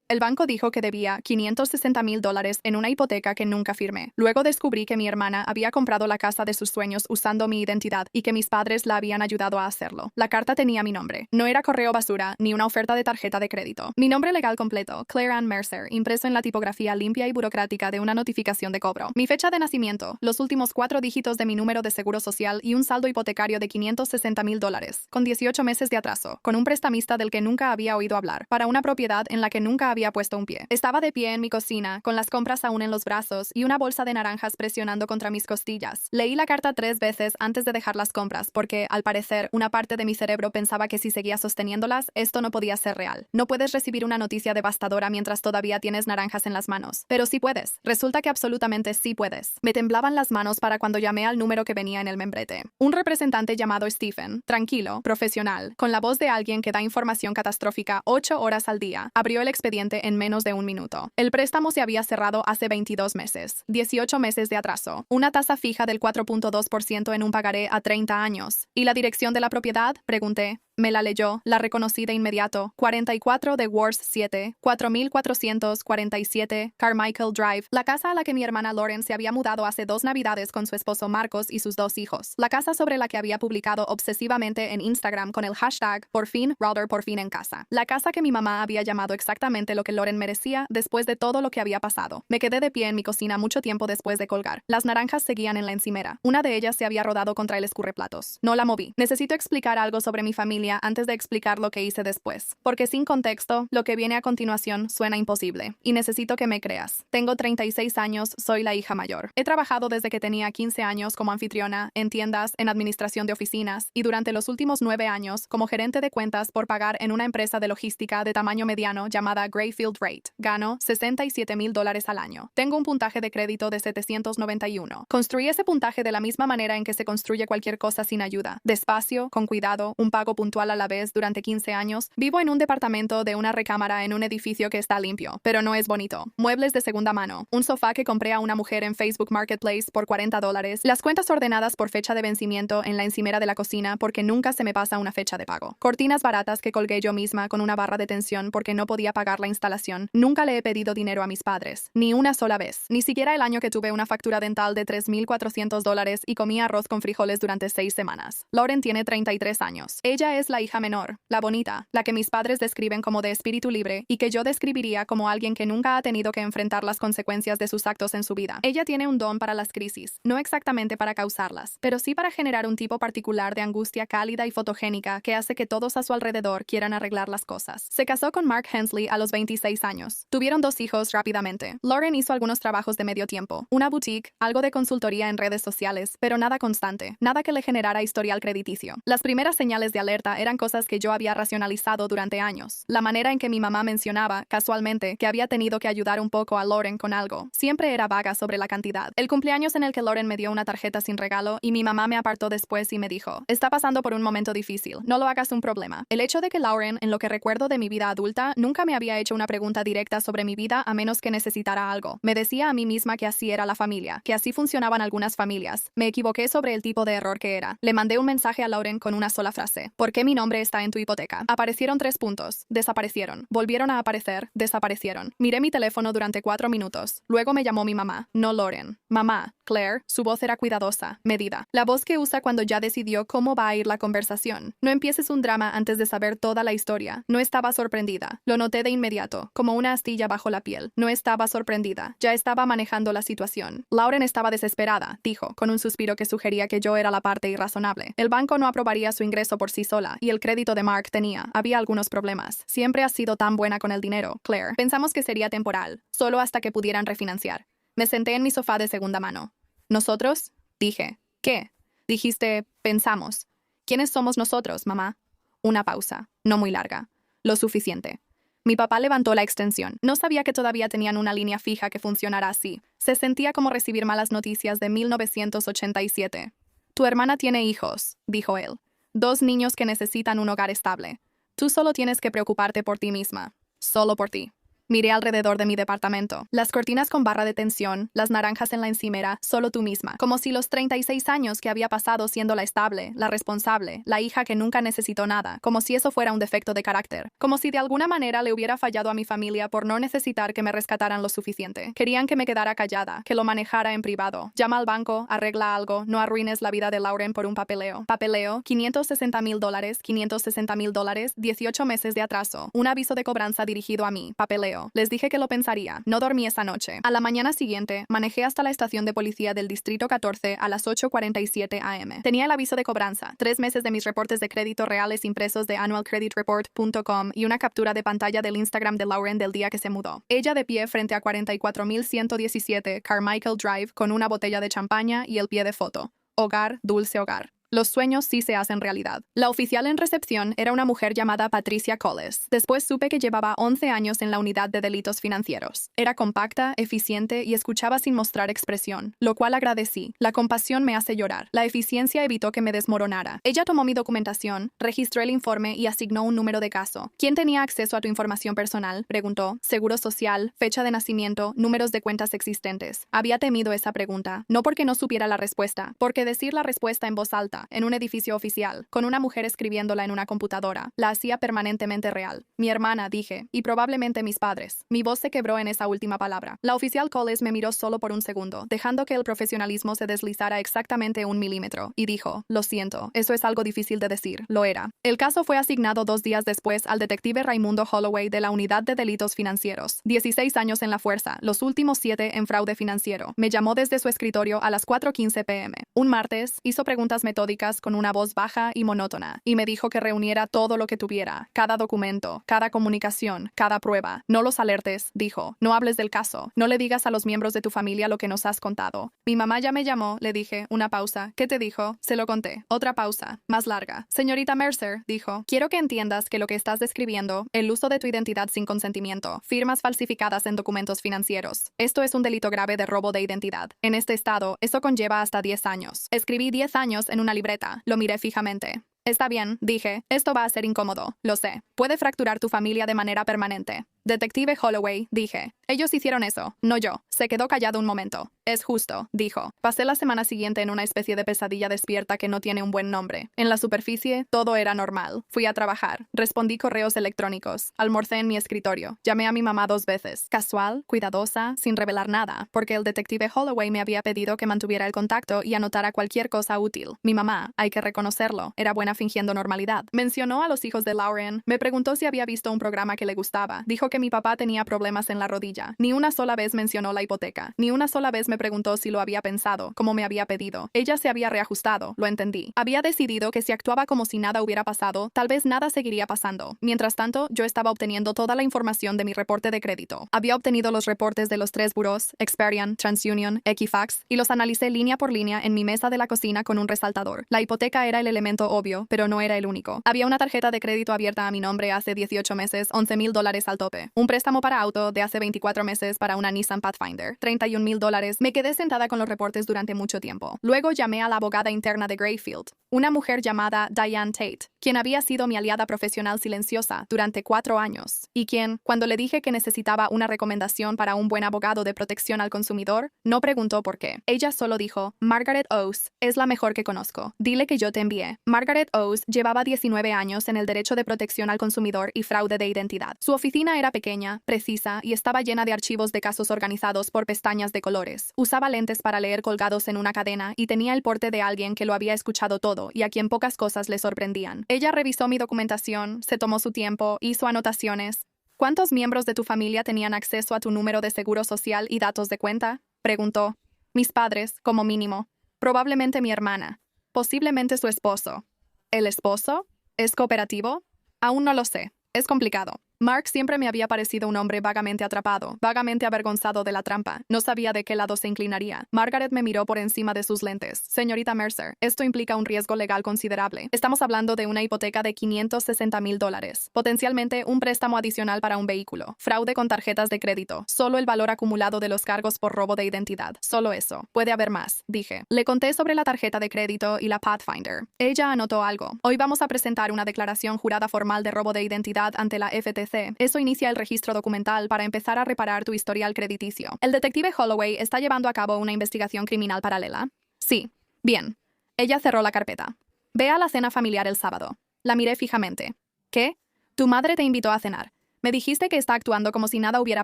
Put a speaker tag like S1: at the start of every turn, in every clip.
S1: El banco dijo que debía $560,000 en una hipoteca que nunca firmé. Luego descubrí que mi hermana había comprado la casa de sus sueños usando mi identidad y que mis padres la habían ayudado a hacerlo. La carta tenía mi nombre. No era correo basura ni una oferta de tarjeta de crédito. Mi nombre legal completo, Claire Ann Mercer, impreso en la tipografía limpia y burocrática de una notificación de cobro. Mi fecha de nacimiento, los últimos 4 dígitos de mi número de seguro social y un saldo hipotecario de $560,000, con 18 meses de atraso, con un prestamista del que nunca había oído hablar, para una propiedad en la que nunca había puesto un pie. Estaba de pie en mi cocina, con las compras aún en los brazos y una bolsa de naranjas presionando contra mis costillas. Leí la carta 3 veces antes de dejar las compras porque, al parecer, una parte de mi cerebro pensaba que si seguía sosteniéndolas, esto no podía ser real. No puedes recibir una noticia devastadora mientras todavía tienes naranjas en las manos. Pero sí puedes. Resulta que absolutamente sí puedes. Me temblaban las manos para cuando llamé al número que venía en el membrete. Un representante llamado Stephen, tranquilo, profesional, con la voz de alguien que da información catastrófica 8 horas al día, abrió el expediente en menos de un minuto. El préstamo se había cerrado hace 22 meses, 18 meses de atraso, una tasa fija del 4.2% en un pagaré a 30 años. ¿Y la dirección de la propiedad? Pregunté. Me la leyó, la reconocí de inmediato. 44 de Wars 7, 4447 Carmichael Drive, la casa a la que mi hermana Lauren se había mudado hace 2 navidades con su esposo Marcos y sus 2 hijos. La casa sobre la que había publicado obsesivamente en Instagram con el hashtag por fin, Router por fin en casa. La casa que mi mamá había llamado exactamente lo que Lauren merecía después de todo lo que había pasado. Me quedé de pie en mi cocina mucho tiempo después de colgar. Las naranjas seguían en la encimera. Una de ellas se había rodado contra el escurreplatos. No la moví. Necesito explicar algo sobre mi familia antes de explicar lo que hice después, porque sin contexto, lo que viene a continuación suena imposible, y necesito que me creas. Tengo 36 años, soy la hija mayor. He trabajado desde que tenía 15 años como anfitriona, en tiendas, en administración de oficinas, y durante los últimos 9 años como gerente de cuentas por pagar en una empresa de logística de tamaño mediano llamada Greyfield Rate. Gano $67,000 al año. Tengo un puntaje de crédito de 791. Construí ese puntaje de la misma manera en que se construye cualquier cosa sin ayuda. Despacio, con cuidado, un pago puntual a la vez durante 15 años. Vivo en un departamento de una recámara en un edificio que está limpio, pero no es bonito. Muebles de segunda mano. Un sofá que compré a una mujer en Facebook Marketplace por $40. Las cuentas ordenadas por fecha de vencimiento en la encimera de la cocina porque nunca se me pasa una fecha de pago. Cortinas baratas que colgué yo misma con una barra de tensión porque no podía pagar la instalación. Nunca le he pedido dinero a mis padres. Ni una sola vez. Ni siquiera el año que tuve una factura dental de $3,400 y comí arroz con frijoles durante 6 semanas. Lauren tiene 33 años. Ella es la hija menor, la bonita, la que mis padres describen como de espíritu libre y que yo describiría como alguien que nunca ha tenido que enfrentar las consecuencias de sus actos en su vida. Ella tiene un don para las crisis, no exactamente para causarlas, pero sí para generar un tipo particular de angustia cálida y fotogénica que hace que todos a su alrededor quieran arreglar las cosas. Se casó con Mark Hensley a los 26 años. Tuvieron 2 hijos rápidamente. Lauren hizo algunos trabajos de medio tiempo, una boutique, algo de consultoría en redes sociales, pero nada constante, nada que le generara historial crediticio. Las primeras señales de alerta eran cosas que yo había racionalizado durante años. La manera en que mi mamá mencionaba, casualmente, que había tenido que ayudar un poco a Lauren con algo, siempre era vaga sobre la cantidad. El cumpleaños en el que Lauren me dio una tarjeta sin regalo y mi mamá me apartó después y me dijo, está pasando por un momento difícil, no lo hagas un problema. El hecho de que Lauren, en lo que recuerdo de mi vida adulta, nunca me había hecho una pregunta directa sobre mi vida a menos que necesitara algo. Me decía a mí misma que así era la familia, que así funcionaban algunas familias. Me equivoqué sobre el tipo de error que era. Le mandé un mensaje a Lauren con una sola frase. ¿Por qué mi nombre está en tu hipoteca? Aparecieron 3 puntos. Desaparecieron. Volvieron a aparecer. Desaparecieron. Miré mi teléfono durante 4 minutos. Luego me llamó mi mamá. No Lauren. Mamá. Claire. Su voz era cuidadosa, medida. La voz que usa cuando ya decidió cómo va a ir la conversación. No empieces un drama antes de saber toda la historia. No estaba sorprendida. Lo noté de inmediato, como una astilla bajo la piel. No estaba sorprendida. Ya estaba manejando la situación. Lauren estaba desesperada, dijo, con un suspiro que sugería que yo era la parte irrazonable. El banco no aprobaría su ingreso por sí sola, y el crédito de Mark había algunos problemas. Siempre has sido tan buena con el dinero, Claire. Pensamos que sería temporal, solo hasta que pudieran refinanciar. Me senté en mi sofá de segunda mano. ¿Nosotros? Dije. ¿Qué? Dijiste, pensamos. ¿Quiénes somos nosotros, mamá? Una pausa, no muy larga. Lo suficiente. Mi papá levantó la extensión. No sabía que todavía tenían una línea fija que funcionara así. Se sentía como recibir malas noticias de 1987. Tu hermana tiene hijos, dijo él. 2 niños que necesitan un hogar estable. Tú solo tienes que preocuparte por ti misma. Solo por ti. Miré alrededor de mi departamento. Las cortinas con barra de tensión, las naranjas en la encimera, solo tú misma. Como si los 36 años que había pasado siendo la estable, la responsable, la hija que nunca necesitó nada, como si eso fuera un defecto de carácter. Como si de alguna manera le hubiera fallado a mi familia por no necesitar que me rescataran lo suficiente. Querían que me quedara callada, que lo manejara en privado. Llama al banco, arregla algo, no arruines la vida de Lauren por un papeleo. Papeleo, $560,000, $560,000, 18 meses de atraso. Un aviso de cobranza dirigido a mí. Papeleo. Les dije que lo pensaría. No dormí esa noche. A la mañana siguiente, manejé hasta la estación de policía del Distrito 14 a las 8:47 a.m. Tenía el aviso de cobranza, 3 meses de mis reportes de crédito reales impresos de annualcreditreport.com y una captura de pantalla del Instagram de Lauren del día que se mudó. Ella de pie frente a 44,117 Carmichael Drive con una botella de champaña y el pie de foto. Hogar, dulce hogar. Los sueños sí se hacen realidad. La oficial en recepción era una mujer llamada Patricia Collis. Después supe que llevaba 11 años en la unidad de delitos financieros. Era compacta, eficiente y escuchaba sin mostrar expresión, lo cual agradecí. La compasión me hace llorar. La eficiencia evitó que me desmoronara. Ella tomó mi documentación, registró el informe y asignó un número de caso. ¿Quién tenía acceso a tu información personal?, preguntó. Seguro social, fecha de nacimiento, números de cuentas existentes. Había temido esa pregunta, no porque no supiera la respuesta, porque decir la respuesta en voz alta en un edificio oficial, con una mujer escribiéndola en una computadora, la hacía permanentemente real. Mi hermana, dije, y probablemente mis padres. Mi voz se quebró en esa última palabra. La oficial Collis me miró solo por un segundo, dejando que el profesionalismo se deslizara exactamente 1 milímetro, y dijo, lo siento, eso es algo difícil de decir. Lo era. El caso fue asignado 2 días después al detective Raimundo Holloway de la Unidad de Delitos Financieros. 16 años en la fuerza, los últimos 7 en fraude financiero. Me llamó desde su escritorio a las 4:15 p.m. Un martes, hizo preguntas metódicas con una voz baja y monótona, y me dijo que reuniera todo lo que tuviera, cada documento, cada comunicación, cada prueba. No los alertes, dijo. No hables del caso. No le digas a los miembros de tu familia lo que nos has contado. Mi mamá ya me llamó, le dije. Una pausa. ¿Qué te dijo? Se lo conté. Otra pausa. Más larga. Señorita Mercer, dijo. Quiero que entiendas que lo que estás describiendo, el uso de tu identidad sin consentimiento, firmas falsificadas en documentos financieros. Esto es un delito grave de robo de identidad. En este estado, eso conlleva hasta 10 años. Escribí 10 años en una libreta. Lo miré fijamente. Está bien, dije. Esto va a ser incómodo. Lo sé. Puede fracturar tu familia de manera permanente. Detective Holloway, dije. Ellos hicieron eso, no yo. Se quedó callado un momento. Es justo, dijo. Pasé la semana siguiente en una especie de pesadilla despierta que no tiene un buen nombre. En la superficie, todo era normal. Fui a trabajar. Respondí correos electrónicos. Almorcé en mi escritorio. Llamé a mi mamá 2 veces. Casual, cuidadosa, sin revelar nada, porque el detective Holloway me había pedido que mantuviera el contacto y anotara cualquier cosa útil. Mi mamá, hay que reconocerlo, era buena fingiendo normalidad. Mencionó a los hijos de Lauren. Me preguntó si había visto un programa que le gustaba. Dijo que mi papá tenía problemas en la rodilla. Ni una sola vez mencionó la hipoteca. Ni una sola vez me preguntó si lo había pensado, como me había pedido. Ella se había reajustado, lo entendí. Había decidido que si actuaba como si nada hubiera pasado, tal vez nada seguiría pasando. Mientras tanto, yo estaba obteniendo toda la información de mi reporte de crédito. Había obtenido los reportes de los 3 buros, Experian, TransUnion, Equifax, y los analicé línea por línea en mi mesa de la cocina con un resaltador. La hipoteca era el elemento obvio, pero no era el único. Había una tarjeta de crédito abierta a mi nombre hace 18 meses, $11,000 al tope. Un préstamo para auto de hace 24 meses para una Nissan Pathfinder, $31,000. Me quedé sentada con los reportes durante mucho tiempo. Luego llamé a la abogada interna de Greyfield, una mujer llamada Diane Tate, quien había sido mi aliada profesional silenciosa durante 4 años, y quien, cuando le dije que necesitaba una recomendación para un buen abogado de protección al consumidor, no preguntó por qué. Ella solo dijo, Margaret Owes es la mejor que conozco. Dile que yo te envié. Margaret Owes llevaba 19 años en el derecho de protección al consumidor y fraude de identidad. Su oficina era pequeña, precisa y estaba llena de archivos de casos organizados por pestañas de colores. Usaba lentes para leer colgados en una cadena y tenía el porte de alguien que lo había escuchado todo y a quien pocas cosas le sorprendían. Ella revisó mi documentación, se tomó su tiempo, hizo anotaciones. ¿Cuántos miembros de tu familia tenían acceso a tu número de seguro social y datos de cuenta?, preguntó. Mis padres, como mínimo. Probablemente mi hermana. Posiblemente su esposo. ¿El esposo? ¿Es cooperativo? Aún no lo sé. Es complicado. Mark siempre me había parecido un hombre vagamente atrapado, vagamente avergonzado de la trampa. No sabía de qué lado se inclinaría. Margaret me miró por encima de sus lentes. Señorita Mercer, esto implica un riesgo legal considerable. Estamos hablando de una hipoteca de $560,000. Potencialmente un préstamo adicional para un vehículo. Fraude con tarjetas de crédito. Solo el valor acumulado de los cargos por robo de identidad. Solo eso. Puede haber más, dije. Le conté sobre la tarjeta de crédito y la Pathfinder. Ella anotó algo. Hoy vamos a presentar una declaración jurada formal de robo de identidad ante la FTC ABC. Eso inicia el registro documental para empezar a reparar tu historial crediticio. ¿El detective Holloway está llevando a cabo una investigación criminal paralela? Sí. Bien. Ella cerró la carpeta. Ve a la cena familiar el sábado. La miré fijamente. ¿Qué? Tu madre te invitó a cenar. Me dijiste que está actuando como si nada hubiera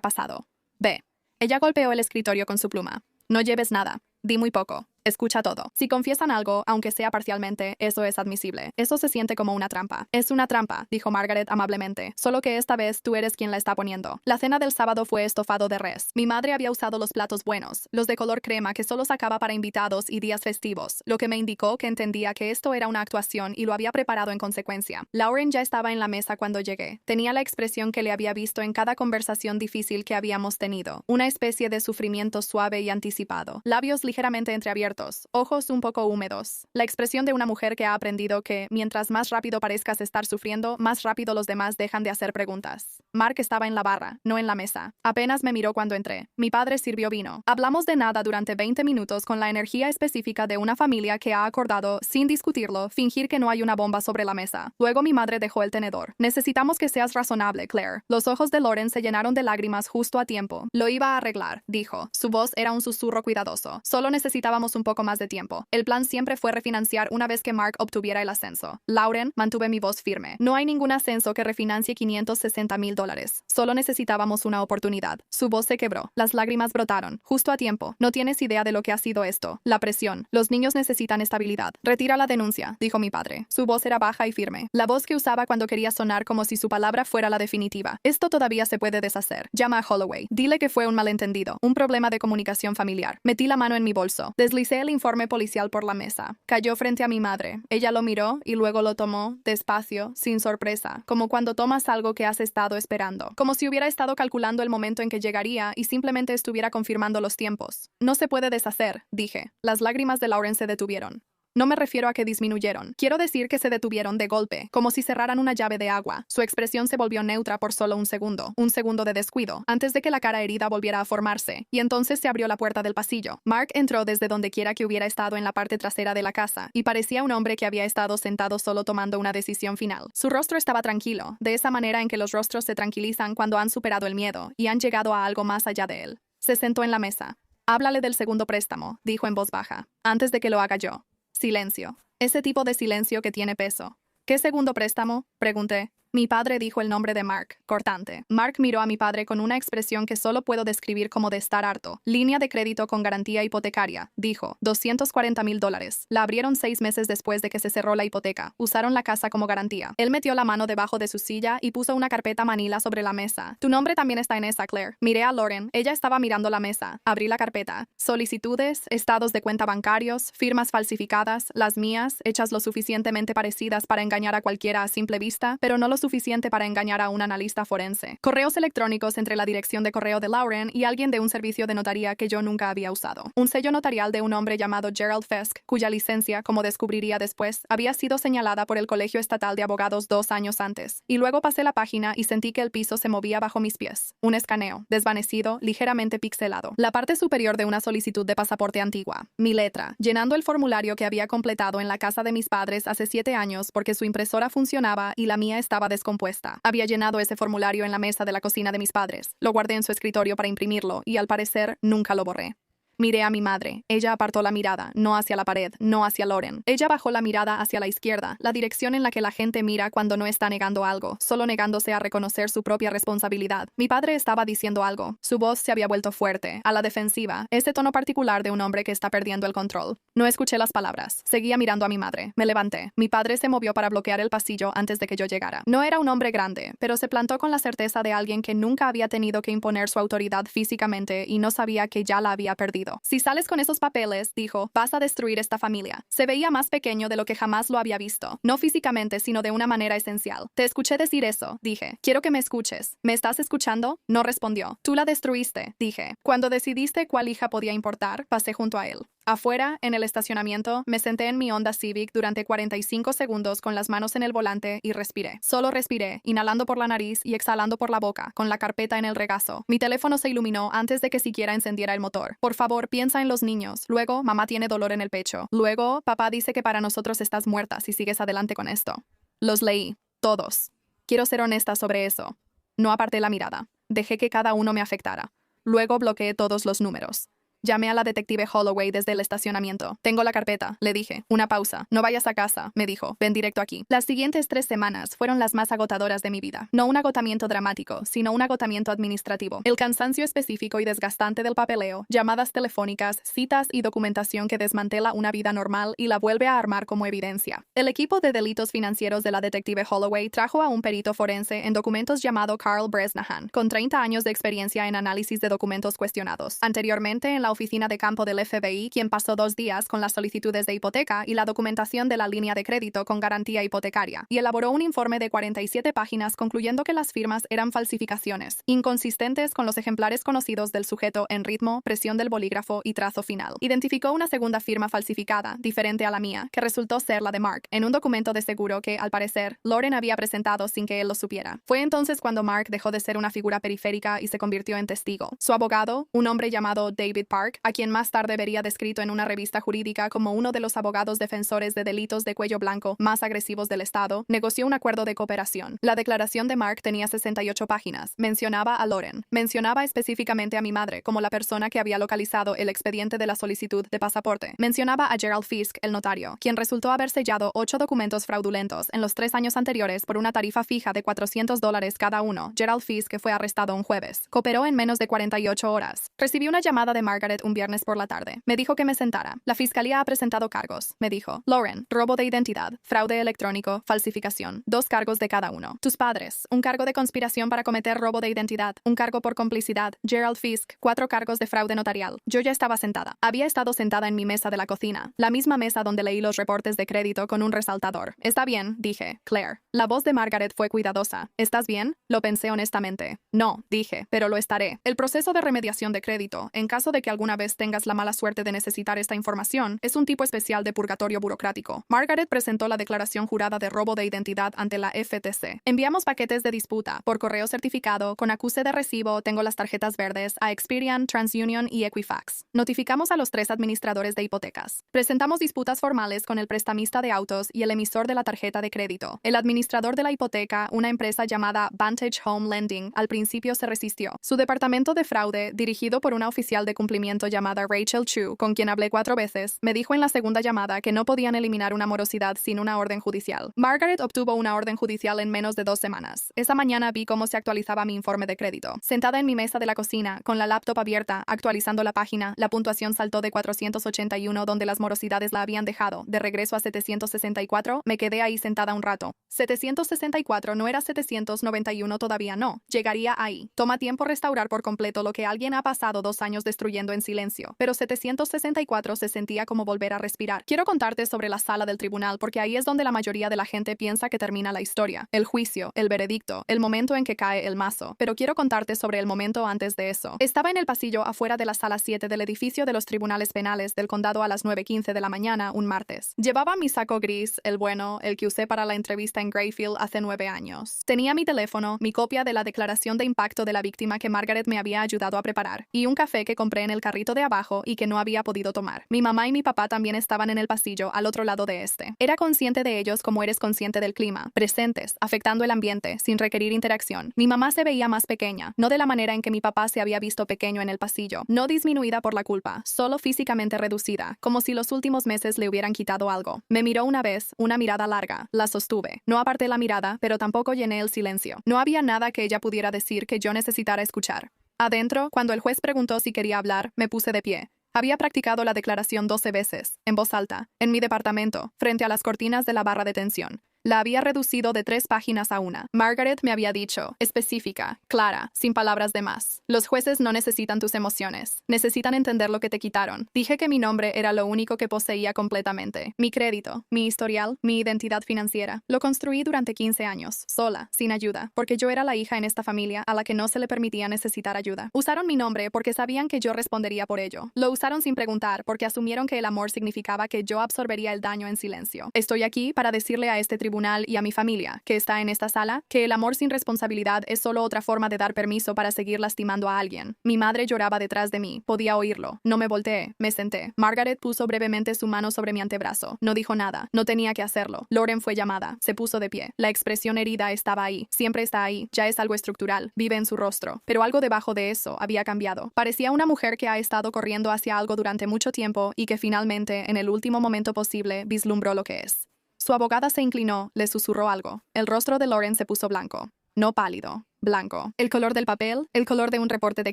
S1: pasado. Ve. Ella golpeó el escritorio con su pluma. No lleves nada. Di muy poco. Escucha todo. Si confiesan algo, aunque sea parcialmente, eso es admisible. Eso se siente como una trampa. Es una trampa, dijo Margaret amablemente, solo que esta vez tú eres quien la está poniendo. La cena del sábado fue estofado de res. Mi madre había usado los platos buenos, los de color crema que solo sacaba para invitados y días festivos, lo que me indicó que entendía que esto era una actuación y lo había preparado en consecuencia. Lauren ya estaba en la mesa cuando llegué. Tenía la expresión que le había visto en cada conversación difícil que habíamos tenido, una especie de sufrimiento suave y anticipado, labios ligeramente entreabiertos, ojos un poco húmedos. La expresión de una mujer que ha aprendido que, mientras más rápido parezcas estar sufriendo, más rápido los demás dejan de hacer preguntas. Mark estaba en la barra, no en la mesa. Apenas me miró cuando entré. Mi padre sirvió vino. Hablamos de nada durante 20 minutos con la energía específica de una familia que ha acordado, sin discutirlo, fingir que no hay una bomba sobre la mesa. Luego mi madre dejó el tenedor. Necesitamos que seas razonable, Claire. Los ojos de Lauren se llenaron de lágrimas justo a tiempo. Lo iba a arreglar, dijo. Su voz era un susurro cuidadoso. Solo necesitábamos un poco más de tiempo. El plan siempre fue refinanciar una vez que Mark obtuviera el ascenso. Lauren, mantuve mi voz firme. No hay ningún ascenso que refinancie $560,000. Solo necesitábamos una oportunidad. Su voz se quebró. Las lágrimas brotaron. Justo a tiempo. No tienes idea de lo que ha sido esto. La presión. Los niños necesitan estabilidad. Retira la denuncia, dijo mi padre. Su voz era baja y firme. La voz que usaba cuando quería sonar como si su palabra fuera la definitiva. Esto todavía se puede deshacer. Llama a Holloway. Dile que fue un malentendido. Un problema de comunicación familiar. Metí la mano en mi bolso. Deslicé el informe policial por la mesa. Cayó frente a mi madre. Ella lo miró y luego lo tomó, despacio, sin sorpresa, como cuando tomas algo que has estado esperando, como si hubiera estado calculando el momento en que llegaría y simplemente estuviera confirmando los tiempos. No se puede deshacer, dije. Las lágrimas de Lauren se detuvieron. No me refiero a que disminuyeron. Quiero decir que se detuvieron de golpe, como si cerraran una llave de agua. Su expresión se volvió neutra por solo un segundo de descuido, antes de que la cara herida volviera a formarse, y entonces se abrió la puerta del pasillo. Mark entró desde donde quiera que hubiera estado en la parte trasera de la casa, y parecía un hombre que había estado sentado solo tomando una decisión final. Su rostro estaba tranquilo, de esa manera en que los rostros se tranquilizan cuando han superado el miedo, y han llegado a algo más allá de él. Se sentó en la mesa. Háblale del segundo préstamo, dijo en voz baja, antes de que lo haga yo. Silencio. Ese tipo de silencio que tiene peso. ¿Qué segundo préstamo? Pregunté. Mi padre dijo el nombre de Mark, cortante. Mark miró a mi padre con una expresión que solo puedo describir como de estar harto. Línea de crédito con garantía hipotecaria, dijo. $240,000. La abrieron 6 meses después de que se cerró la hipoteca. Usaron la casa como garantía. Él metió la mano debajo de su silla y puso una carpeta manila sobre la mesa. Tu nombre también está en esa, Claire. Miré a Lauren. Ella estaba mirando la mesa. Abrí la carpeta. Solicitudes, estados de cuenta bancarios, firmas falsificadas, las mías, hechas lo suficientemente parecidas para engañar a cualquiera a simple vista, pero no lo suficiente para engañar a un analista forense. Correos electrónicos entre la dirección de correo de Lauren y alguien de un servicio de notaría que yo nunca había usado. Un sello notarial de un hombre llamado Gerald Fisk, cuya licencia, como descubriría después, había sido señalada por el Colegio Estatal de Abogados 2 años antes. Y luego pasé la página y sentí que el piso se movía bajo mis pies. Un escaneo, desvanecido, ligeramente pixelado. La parte superior de una solicitud de pasaporte antigua. Mi letra, llenando el formulario que había completado en la casa de mis padres hace 7 años porque su impresora funcionaba y la mía estaba descompuesta. Había llenado ese formulario en la mesa de la cocina de mis padres. Lo guardé en su escritorio para imprimirlo y al parecer nunca lo borré. Miré a mi madre. Ella apartó la mirada, no hacia la pared, no hacia Lauren. Ella bajó la mirada hacia la izquierda, la dirección en la que la gente mira cuando no está negando algo, solo negándose a reconocer su propia responsabilidad. Mi padre estaba diciendo algo. Su voz se había vuelto fuerte, a la defensiva, ese tono particular de un hombre que está perdiendo el control. No escuché las palabras. Seguía mirando a mi madre. Me levanté. Mi padre se movió para bloquear el pasillo antes de que yo llegara. No era un hombre grande, pero se plantó con la certeza de alguien que nunca había tenido que imponer su autoridad físicamente y no sabía que ya la había perdido. Si sales con esos papeles, dijo, vas a destruir esta familia. Se veía más pequeño de lo que jamás lo había visto. No físicamente, sino de una manera esencial. Te escuché decir eso, dije. Quiero que me escuches. ¿Me estás escuchando? No respondió. Tú la destruiste, dije. Cuando decidiste cuál hija podía importar, pasé junto a él. Afuera, en el estacionamiento, me senté en mi Honda Civic durante 45 segundos con las manos en el volante y respiré. Solo respiré, inhalando por la nariz y exhalando por la boca, con la carpeta en el regazo. Mi teléfono se iluminó antes de que siquiera encendiera el motor. Por favor, piensa en los niños. Luego, mamá tiene dolor en el pecho. Luego, papá dice que para nosotros estás muerta si sigues adelante con esto. Los leí. Todos. Quiero ser honesta sobre eso. No aparté la mirada. Dejé que cada uno me afectara. Luego bloqueé todos los números. Llamé a la detective Holloway desde el estacionamiento. Tengo la carpeta, le dije. Una pausa. No vayas a casa, me dijo. Ven directo aquí. Las siguientes 3 semanas fueron las más agotadoras de mi vida. No un agotamiento dramático, sino un agotamiento administrativo. El cansancio específico y desgastante del papeleo, llamadas telefónicas, citas y documentación que desmantela una vida normal y la vuelve a armar como evidencia. El equipo de delitos financieros de la detective Holloway trajo a un perito forense en documentos llamado Carl Bresnahan, con 30 años de experiencia en análisis de documentos cuestionados. Anteriormente, en la oficina de campo del FBI, quien pasó 2 días con las solicitudes de hipoteca y la documentación de la línea de crédito con garantía hipotecaria, y elaboró un informe de 47 páginas concluyendo que las firmas eran falsificaciones, inconsistentes con los ejemplares conocidos del sujeto en ritmo, presión del bolígrafo y trazo final. Identificó una segunda firma falsificada, diferente a la mía, que resultó ser la de Mark, en un documento de seguro que, al parecer, Lauren había presentado sin que él lo supiera. Fue entonces cuando Mark dejó de ser una figura periférica y se convirtió en testigo. Su abogado, un hombre llamado David Park, a quien más tarde vería descrito en una revista jurídica como uno de los abogados defensores de delitos de cuello blanco más agresivos del Estado, negoció un acuerdo de cooperación. La declaración de Mark tenía 68 páginas. Mencionaba a Lauren. Mencionaba específicamente a mi madre como la persona que había localizado el expediente de la solicitud de pasaporte. Mencionaba a Gerald Fisk, el notario, quien resultó haber sellado 8 documentos fraudulentos en los 3 años anteriores por una tarifa fija de $400 cada uno. Gerald Fisk, que fue arrestado un jueves, cooperó en menos de 48 horas. Recibí una llamada de Margaret un viernes por la tarde. Me dijo que me sentara. La fiscalía ha presentado cargos, me dijo. Lauren, robo de identidad, fraude electrónico, falsificación. 2 cargos de cada uno. Tus padres, un cargo de conspiración para cometer robo de identidad, un cargo por complicidad. Gerald Fisk, 4 cargos de fraude notarial. Yo ya estaba sentada. Había estado sentada en mi mesa de la cocina, la misma mesa donde leí los reportes de crédito con un resaltador. Está bien, dije. Claire. La voz de Margaret fue cuidadosa. ¿Estás bien? Lo pensé honestamente. No, dije, pero lo estaré. El proceso de remediación de crédito, en caso de que alguna vez tengas la mala suerte de necesitar esta información, es un tipo especial de purgatorio burocrático. Margaret presentó la declaración jurada de robo de identidad ante la FTC. Enviamos paquetes de disputa por correo certificado, con acuse de recibo, tengo las tarjetas verdes, a Experian, TransUnion y Equifax. Notificamos a los 3 administradores de hipotecas. Presentamos disputas formales con el prestamista de autos y el emisor de la tarjeta de crédito. El administrador de la hipoteca, una empresa llamada Vantage Home Lending, al principio se resistió. Su departamento de fraude, dirigido por una oficial de cumplimiento llamada Rachel Chu, con quien hablé 4 veces, me dijo en la segunda llamada que no podían eliminar una morosidad sin una orden judicial. Margaret obtuvo una orden judicial en menos de 2 semanas. Esa mañana vi cómo se actualizaba mi informe de crédito. Sentada en mi mesa de la cocina, con la laptop abierta, actualizando la página, la puntuación saltó de 481 donde las morosidades la habían dejado, de regreso a 764, me quedé ahí sentada un rato. 764 no era 791, todavía no. Llegaría ahí. Toma tiempo restaurar por completo lo que alguien ha pasado 2 años destruyendo en silencio. Pero 764 se sentía como volver a respirar. Quiero contarte sobre la sala del tribunal porque ahí es donde la mayoría de la gente piensa que termina la historia. El juicio, el veredicto, el momento en que cae el mazo. Pero quiero contarte sobre el momento antes de eso. Estaba en el pasillo afuera de la sala 7 del edificio de los tribunales penales del condado a las 9:15 de la mañana un martes. Llevaba mi saco gris, el bueno, el que usé para la entrevista en Grayfield hace 9 años. Tenía mi teléfono, mi copia de la declaración de impacto de la víctima que Margaret me había ayudado a preparar, y un café que compré en el carrito de abajo y que no había podido tomar. Mi mamá y mi papá también estaban en el pasillo al otro lado de este. Era consciente de ellos como eres consciente del clima, presentes, afectando el ambiente, sin requerir interacción. Mi mamá se veía más pequeña, no de la manera en que mi papá se había visto pequeño en el pasillo, no disminuida por la culpa, solo físicamente reducida, como si los últimos meses le hubieran quitado algo. Me miró una vez, una mirada larga, la sostuve. No aparté la mirada, pero tampoco llené el silencio. No había nada que ella pudiera decir que yo necesitara escuchar. Adentro, cuando el juez preguntó si quería hablar, me puse de pie. Había practicado la declaración 12 veces, en voz alta, en mi departamento, frente a las cortinas de la barra de tensión. La había reducido de 3 páginas a 1. Margaret me había dicho, específica, clara, sin palabras de más. Los jueces no necesitan tus emociones. Necesitan entender lo que te quitaron. Dije que mi nombre era lo único que poseía completamente. Mi crédito, mi historial, mi identidad financiera. Lo construí durante 15 años, sola, sin ayuda, porque yo era la hija en esta familia a la que no se le permitía necesitar ayuda. Usaron mi nombre porque sabían que yo respondería por ello. Lo usaron sin preguntar porque asumieron que el amor significaba que yo absorbería el daño en silencio. Estoy aquí para decirle a este tribunal tribunal y a mi familia, que está en esta sala, que el amor sin responsabilidad es solo otra forma de dar permiso para seguir lastimando a alguien. Mi madre lloraba detrás de mí. Podía oírlo. No me volteé. Me senté. Margaret puso brevemente su mano sobre mi antebrazo. No dijo nada. No tenía que hacerlo. Lauren fue llamada. Se puso de pie. La expresión herida estaba ahí. Siempre está ahí. Ya es algo estructural. Vive en su rostro. Pero algo debajo de eso había cambiado. Parecía una mujer que ha estado corriendo hacia algo durante mucho tiempo y que finalmente, en el último momento posible, vislumbró lo que es. Su abogada se inclinó, le susurró algo. El rostro de Lauren se puso blanco. No pálido. Blanco. El color del papel, el color de un reporte de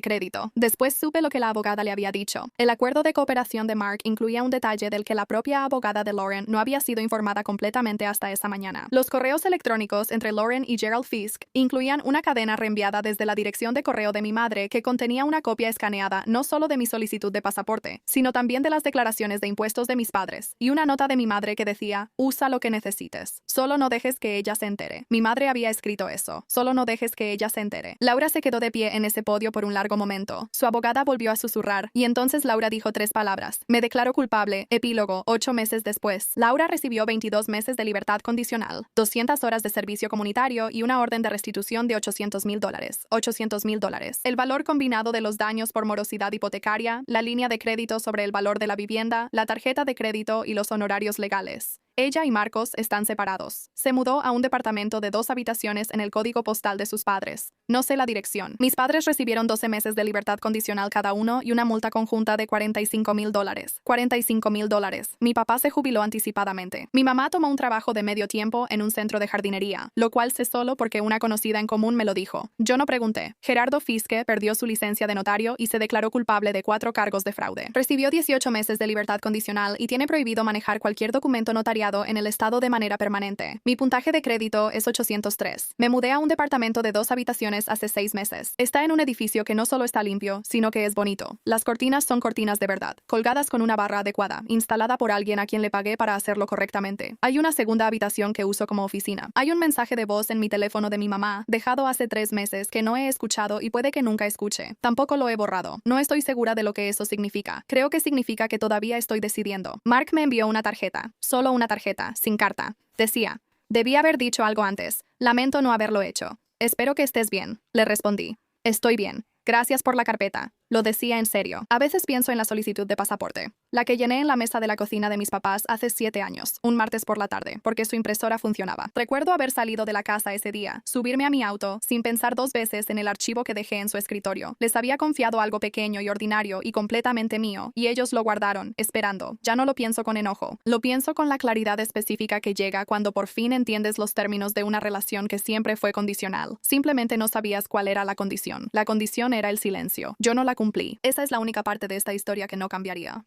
S1: crédito. Después supe lo que la abogada le había dicho. El acuerdo de cooperación de Mark incluía un detalle del que la propia abogada de Lauren no había sido informada completamente hasta esa mañana. Los correos electrónicos entre Lauren y Gerald Fisk incluían una cadena reenviada desde la dirección de correo de mi madre que contenía una copia escaneada no solo de mi solicitud de pasaporte, sino también de las declaraciones de impuestos de mis padres, y una nota de mi madre que decía, usa lo que necesites. Solo no dejes que ella se entere. Mi madre había escrito eso. Solo no dejes que ella se entere. Laura se quedó de pie en ese podio por un largo momento. Su abogada volvió a susurrar, y entonces Laura dijo 3 palabras. Me declaro culpable. Epílogo. 8 meses después. Laura recibió 22 meses de libertad condicional, 200 horas de servicio comunitario y una orden de restitución de $800,000. $800,000. El valor combinado de los daños por morosidad hipotecaria, la línea de crédito sobre el valor de la vivienda, la tarjeta de crédito y los honorarios legales. Ella y Marcos están separados. Se mudó a un departamento de 2 habitaciones en el código postal de sus padres. No sé la dirección. Mis padres recibieron 12 meses de libertad condicional cada uno y una multa conjunta de $45,000. $45,000. Mi papá se jubiló anticipadamente. Mi mamá tomó un trabajo de medio tiempo en un centro de jardinería, lo cual sé solo porque una conocida en común me lo dijo. Yo no pregunté. Gerardo Fiske perdió su licencia de notario y se declaró culpable de 4 cargos de fraude. Recibió 18 meses de libertad condicional y tiene prohibido manejar cualquier documento notariado en el estado de manera permanente. Mi puntaje de crédito es 803. Me mudé a un departamento de 2 habitaciones hace 6 meses. Está en un edificio que no solo está limpio, sino que es bonito. Las cortinas son cortinas de verdad, colgadas con una barra adecuada, instalada por alguien a quien le pagué para hacerlo correctamente. Hay una segunda habitación que uso como oficina. Hay un mensaje de voz en mi teléfono de mi mamá, dejado hace 3 meses, que no he escuchado y puede que nunca escuche. Tampoco lo he borrado. No estoy segura de lo que eso significa. Creo que significa que todavía estoy decidiendo. Mark me envió una tarjeta. Solo una tarjeta, sin carta. Decía, debí haber dicho algo antes. Lamento no haberlo hecho. Espero que estés bien. Le respondí. Estoy bien. Gracias por la carpeta. Lo decía en serio. A veces pienso en la solicitud de pasaporte, la que llené en la mesa de la cocina de mis papás hace 7 años, un martes por la tarde, porque su impresora funcionaba. Recuerdo haber salido de la casa ese día, subirme a mi auto, sin pensar 2 veces en el archivo que dejé en su escritorio. Les había confiado algo pequeño y ordinario y completamente mío, y ellos lo guardaron, esperando. Ya no lo pienso con enojo. Lo pienso con la claridad específica que llega cuando por fin entiendes los términos de una relación que siempre fue condicional. Simplemente no sabías cuál era la condición. La condición era el silencio. Yo no la cumplí. Esa es la única parte de esta historia que no cambiaría.